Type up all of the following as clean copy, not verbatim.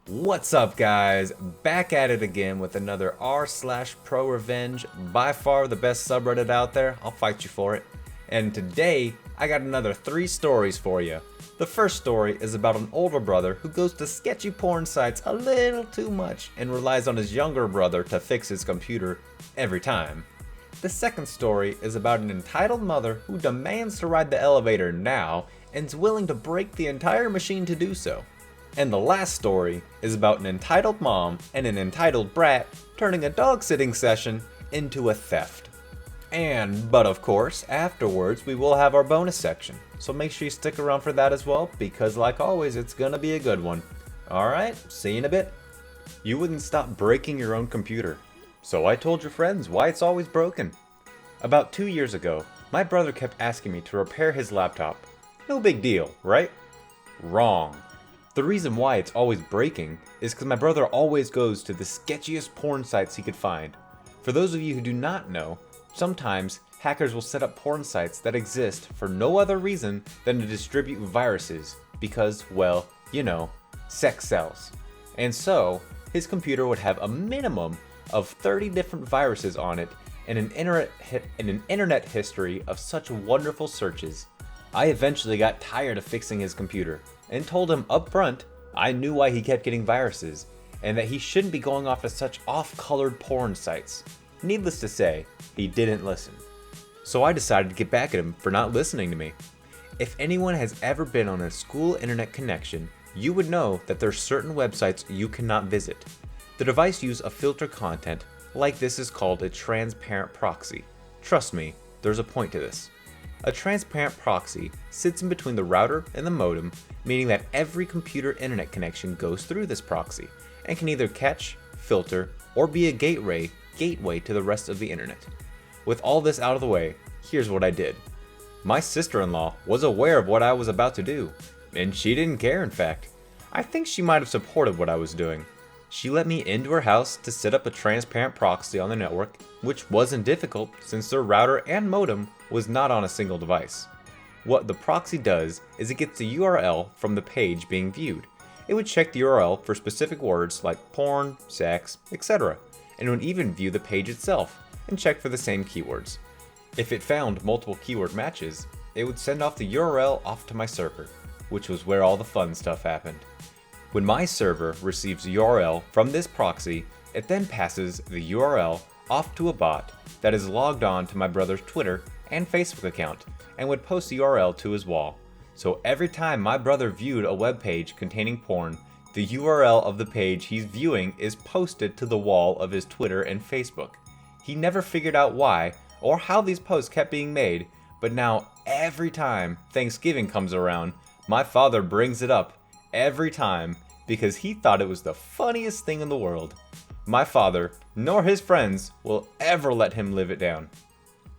What's up, guys? Back at it again with another r/Prorevenge, by far the best subreddit out there. I'll fight you for it. And today, I got another 3 stories for you. The first story is about an older brother who goes to sketchy porn sites a little too much and relies on his younger brother to fix his computer every time. The second story is about an entitled mother who demands to ride the elevator now and is willing to break the entire machine to do so. And the last story is about an entitled mom and an entitled brat turning a dog sitting session into a theft. But of course, afterwards we will have our bonus section, so make sure you stick around for that as well, because like always, it's gonna be a good one. Alright, see you in a bit. You wouldn't stop breaking your own computer, so I told your friends why it's always broken. About 2 years ago, my brother kept asking me to repair his laptop. No big deal, right? Wrong. The reason why it's always breaking is because my brother always goes to the sketchiest porn sites he could find. For those of you who do not know, sometimes hackers will set up porn sites that exist for no other reason than to distribute viruses because, well, you know, sex sells. And so, his computer would have a minimum of 30 different viruses on it and an internet history of such wonderful searches. I eventually got tired of fixing his computer and told him up front I knew why he kept getting viruses and that he shouldn't be going off to such off-colored porn sites. Needless to say, he didn't listen. So I decided to get back at him for not listening to me. If anyone has ever been on a school internet connection, you would know that there are certain websites you cannot visit. The device uses a filter content like this is called a transparent proxy. Trust me, there's a point to this. A transparent proxy sits in between the router and the modem, meaning that every computer internet connection goes through this proxy and can either catch, filter, or be a gateway to the rest of the internet. With all this out of the way, here's what I did. My sister-in-law was aware of what I was about to do, and she didn't care, in fact. I think she might have supported what I was doing. She let me into her house to set up a transparent proxy on the network, which wasn't difficult since their router and modem was not on a single device. What the proxy does is it gets the URL from the page being viewed. It would check the URL for specific words like porn, sex, etc., and would even view the page itself and check for the same keywords. If it found multiple keyword matches, it would send off the URL off to my server, which was where all the fun stuff happened. When my server receives the URL from this proxy, it then passes the URL off to a bot that is logged on to my brother's Twitter and Facebook account and would post the URL to his wall. So every time my brother viewed a web page containing porn, the URL of the page he's viewing is posted to the wall of his Twitter and Facebook. He never figured out why or how these posts kept being made, but now every time Thanksgiving comes around, my father brings it up every time because he thought it was the funniest thing in the world. My father, nor his friends, will ever let him live it down.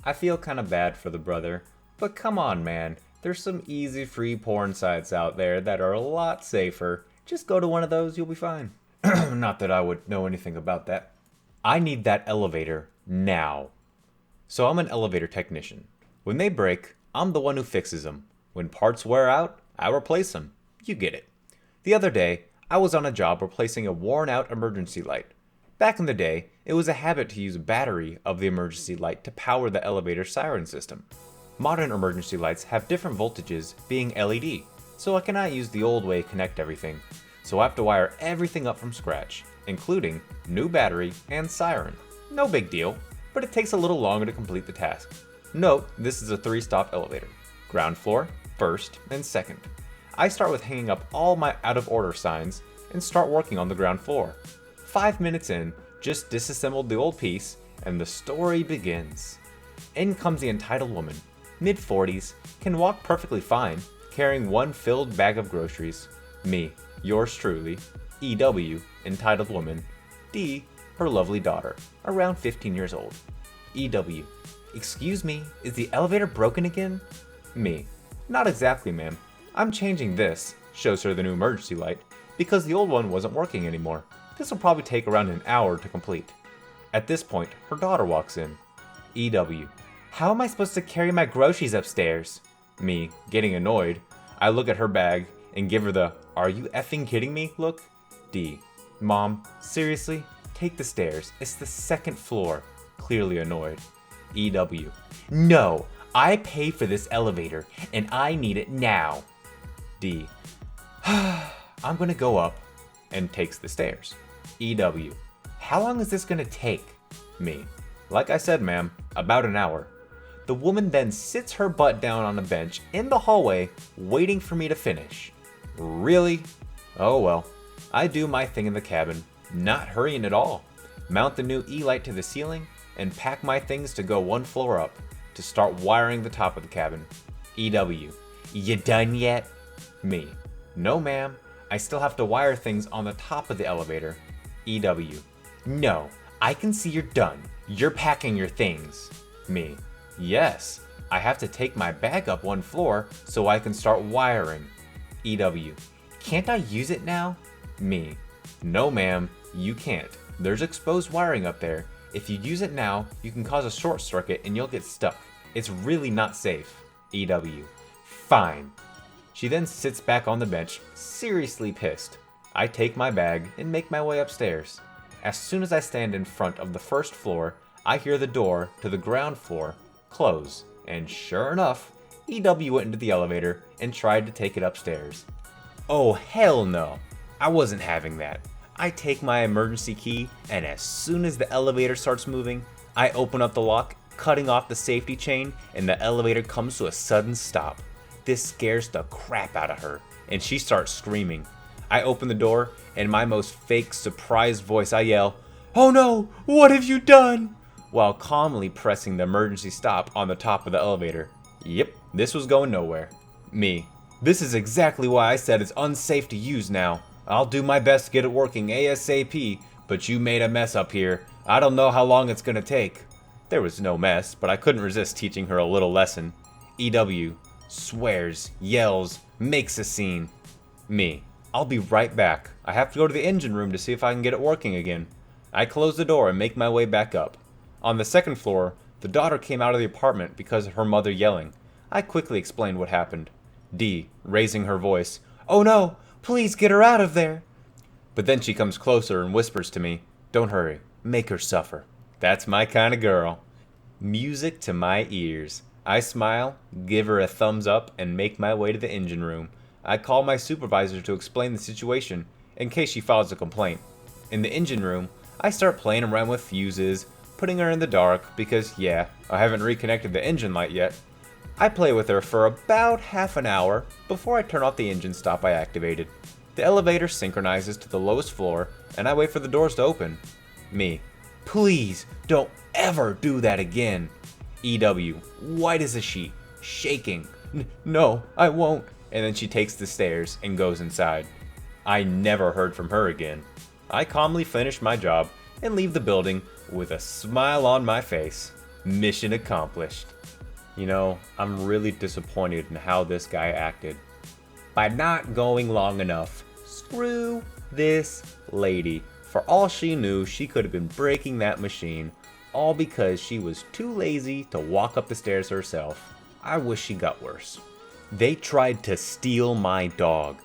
I feel kinda bad for the brother, but come on, man. There's some easy free porn sites out there that are a lot safer. Just go to one of those, you'll be fine. Not that I would know anything about that. I need that elevator now. So I'm an elevator technician. When they break, I'm the one who fixes them. When parts wear out, I replace them. You get it. The other day, I was on a job replacing a worn-out emergency light. Back in the day, it was a habit to use a battery of the emergency light to power the elevator siren system. Modern emergency lights have different voltages, being LED, so I cannot use the old way to connect everything. So I have to wire everything up from scratch, including new battery and siren. No big deal, but it takes a little longer to complete the task. Note, this is a 3-stop elevator. Ground floor, first, and second. I start with hanging up all my out-of-order signs and start working on the ground floor. 5 minutes in, just disassembled the old piece, and the story begins. In comes the entitled woman, mid-40s, can walk perfectly fine, carrying one filled bag of groceries. Me, yours truly, EW, entitled woman, D, her lovely daughter, around 15 years old. EW, excuse me, is the elevator broken again? Me, not exactly, ma'am. I'm changing this, shows her the new emergency light, because the old one wasn't working anymore. This will probably take around an hour to complete. At this point, her daughter walks in. EW, how am I supposed to carry my groceries upstairs? Me, getting annoyed, I look at her bag and give her the "are you effing kidding me" look. D. Mom, seriously? Take the stairs. It's the second floor. Clearly annoyed. EW. No, I pay for this elevator and I need it now. D. I'm gonna go up, and takes the stairs. EW. How long is this gonna take? Me. Like I said, ma'am, about an hour. The woman then sits her butt down on a bench in the hallway, waiting for me to finish. Really? Oh well. I do my thing in the cabin, not hurrying at all. Mount the new E-light to the ceiling, and pack my things to go one floor up, to start wiring the top of the cabin. EW. You done yet? Me. No ma'am, I still have to wire things on the top of the elevator. EW. No, I can see you're done. You're packing your things. Me. Yes, I have to take my bag up one floor so I can start wiring. EW. Can't I use it now? Me. No ma'am, you can't. There's exposed wiring up there. If you use it now, you can cause a short circuit and you'll get stuck. It's really not safe. EW. Fine. She then sits back on the bench, seriously pissed. I take my bag and make my way upstairs. As soon as I stand in front of the first floor, I hear the door to the ground floor close, and sure enough, EW went into the elevator and tried to take it upstairs. Oh hell no, I wasn't having that. I take my emergency key, and as soon as the elevator starts moving, I open up the lock, cutting off the safety chain, and the elevator comes to a sudden stop. This scares the crap out of her, and she starts screaming. I open the door, and in my most fake, surprised voice I yell, "Oh no, what have you done?" while calmly pressing the emergency stop on the top of the elevator. Yep, this was going nowhere. Me. This is exactly why I said it's unsafe to use now. I'll do my best to get it working ASAP, but you made a mess up here. I don't know how long it's gonna take. There was no mess, but I couldn't resist teaching her a little lesson. EW. Swears, yells, makes a scene. Me. I'll be right back. I have to go to the engine room to see if I can get it working again. I close the door and make my way back up. On the second floor, the daughter came out of the apartment because of her mother yelling. I quickly explained what happened. D, raising her voice, "Oh no, please get her out of there." But then she comes closer and whispers to me, "Don't hurry, make her suffer." That's my kind of girl. Music to my ears. I smile, give her a thumbs up, and make my way to the engine room. I call my supervisor to explain the situation, in case she files a complaint. In the engine room, I start playing around with fuses, putting her in the dark, because yeah, I haven't reconnected the engine light yet. I play with her for about half an hour before I turn off the engine stop I activated. The elevator synchronizes to the lowest floor, and I wait for the doors to open. Me. Please, don't ever do that again. EW, white as a sheet, shaking. No, I won't. And then she takes the stairs and goes inside. I never heard from her again. I calmly finish my job and leave the building with a smile on my face. Mission accomplished. You know, I'm really disappointed in how this guy acted. By not going long enough. Screw this lady. For all she knew, she could have been breaking that machine, all because she was too lazy to walk up the stairs herself. I wish she got worse. They tried to steal my dog.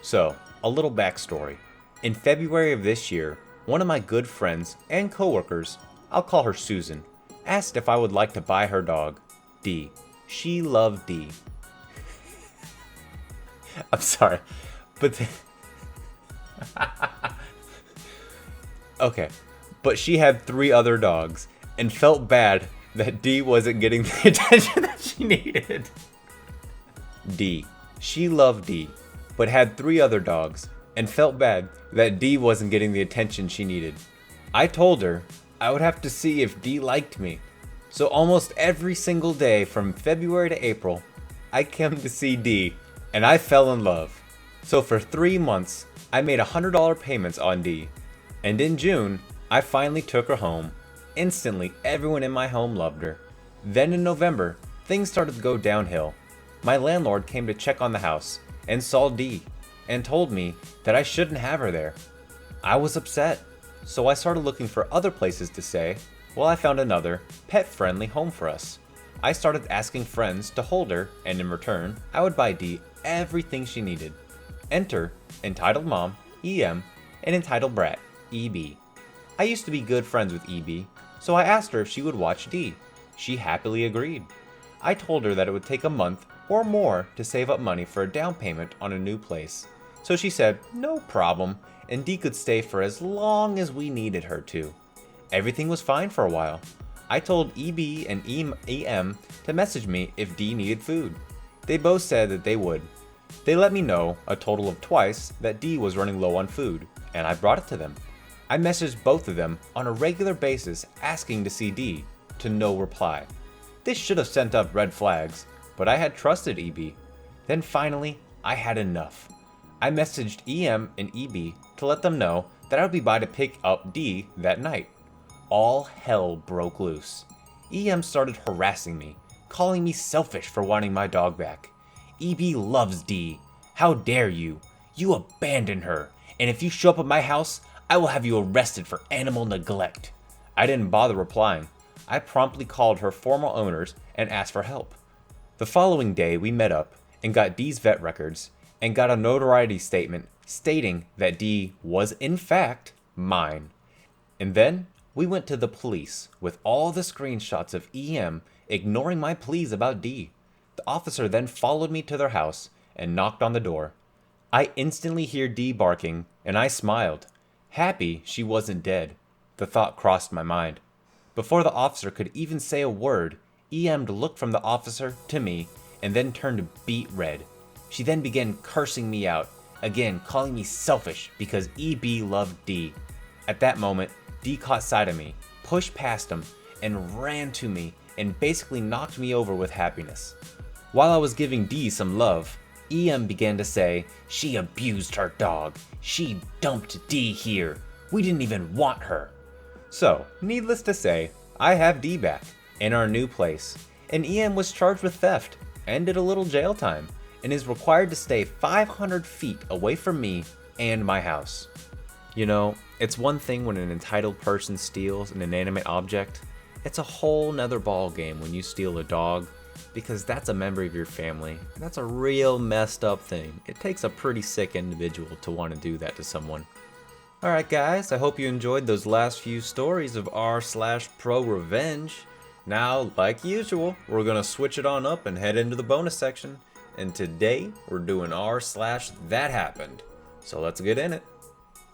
So, a little backstory. In February of this year, one of my good friends and coworkers, I'll call her Susan, asked if I would like to buy her dog, D. She loved D. I'm sorry, but okay, but she had 3 other dogs and felt bad that D wasn't getting the attention that she needed. D. She loved D, but had 3 other dogs and felt bad that D wasn't getting the attention she needed. I told her I would have to see if D liked me. So almost every single day from February to April, I came to see D, and I fell in love. So for 3 months, I made $100 payments on D. And in June, I finally took her home. Instantly, everyone in my home loved her. Then in November, things started to go downhill. My landlord came to check on the house and saw D and told me that I shouldn't have her there. I was upset, so I started looking for other places to stay. Well, I found another, pet-friendly home for us. I started asking friends to hold her, and in return, I would buy D everything she needed. Enter Entitled Mom, EM, an entitled brat, EB. I used to be good friends with EB, so I asked her if she would watch D. She happily agreed. I told her that it would take a month or more to save up money for a down payment on a new place. So she said, no problem, and D could stay for as long as we needed her to. Everything was fine for a while. I told EB and EM to message me if D needed food. They both said that they would. They let me know, a total of twice, that D was running low on food, and I brought it to them. I messaged both of them on a regular basis asking to see D, to no reply. This should have sent up red flags, but I had trusted EB. Then finally, I had enough. I messaged EM and EB to let them know that I would be by to pick up D that night. All hell broke loose. EM started harassing me, calling me selfish for wanting my dog back. EB loves D. How dare you? You abandoned her, and if you show up at my house, I will have you arrested for animal neglect. I didn't bother replying. I promptly called her former owners and asked for help. The following day, we met up and got D's vet records and got a notoriety statement stating that D was in fact mine. And then we went to the police with all the screenshots of EM ignoring my pleas about D. The officer then followed me to their house and knocked on the door. I instantly hear D barking and I smiled, happy she wasn't dead. The thought crossed my mind. Before the officer could even say a word, EM looked from the officer to me and then turned beet red. She then began cursing me out, again calling me selfish because EB loved D. At that moment, D caught sight of me, pushed past him, and ran to me and basically knocked me over with happiness. While I was giving D some love, EM began to say, she abused her dog. She dumped D here. We didn't even want her. So, needless to say, I have D back in our new place, and EM was charged with theft and did a little jail time, and is required to stay 500 feet away from me and my house. You know, it's one thing when an entitled person steals an inanimate object. It's a whole nother ball game when you steal a dog, because that's a member of your family. And that's a real messed up thing. It takes a pretty sick individual to want to do that to someone. Alright guys, I hope you enjoyed those last few stories of r/Prorevenge. Now, like usual, we're gonna switch it on up and head into the bonus section. And today, we're doing r/That Happened. So let's get in it.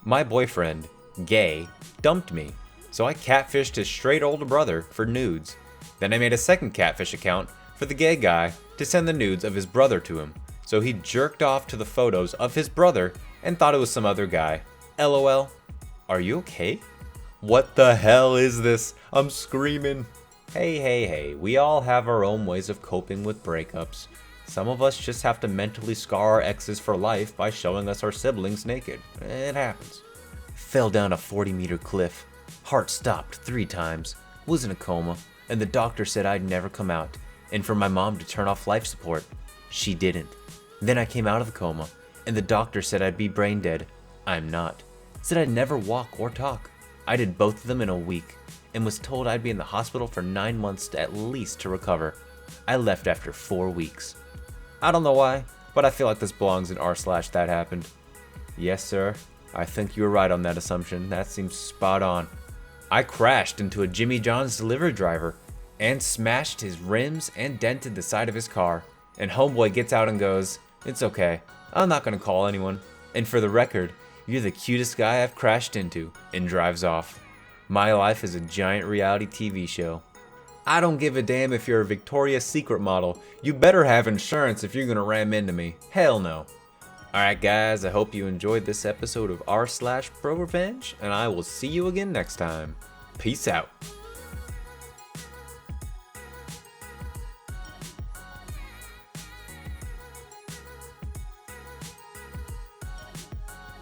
My boyfriend, Gay, dumped me, so I catfished his straight older brother for nudes. Then I made a second catfish account for the gay guy to send the nudes of his brother to him, so he jerked off to the photos of his brother and thought it was some other guy. LOL. Are you okay? What the hell is this? I'm screaming. Hey, we all have our own ways of coping with breakups. Some of us just have to mentally scar our exes for life by showing us our siblings naked. It happens. Fell down a 40-meter cliff. Heart stopped 3 times. Was in a coma, and the doctor said I'd never come out, and for my mom to turn off life support. She didn't. Then I came out of the coma, and the doctor said I'd be brain dead. I'm not. Said I'd never walk or talk. I did both of them in a week, and was told I'd be in the hospital for 9 months at least to recover. I left after 4 weeks. I don't know why, but I feel like this belongs in r/That Happened. Yes, sir. I think you were right on that assumption. That seems spot on. I crashed into a Jimmy John's delivery driver and smashed his rims and dented the side of his car. And homeboy gets out and goes, "It's okay. I'm not gonna call anyone. And for the record, you're the cutest guy I've crashed into," and drives off. My life is a giant reality TV show. I don't give a damn if you're a Victoria's Secret model. You better have insurance if you're gonna ram into me. Hell no. Alright guys, I hope you enjoyed this episode of r/Prorevenge, and I will see you again next time. Peace out.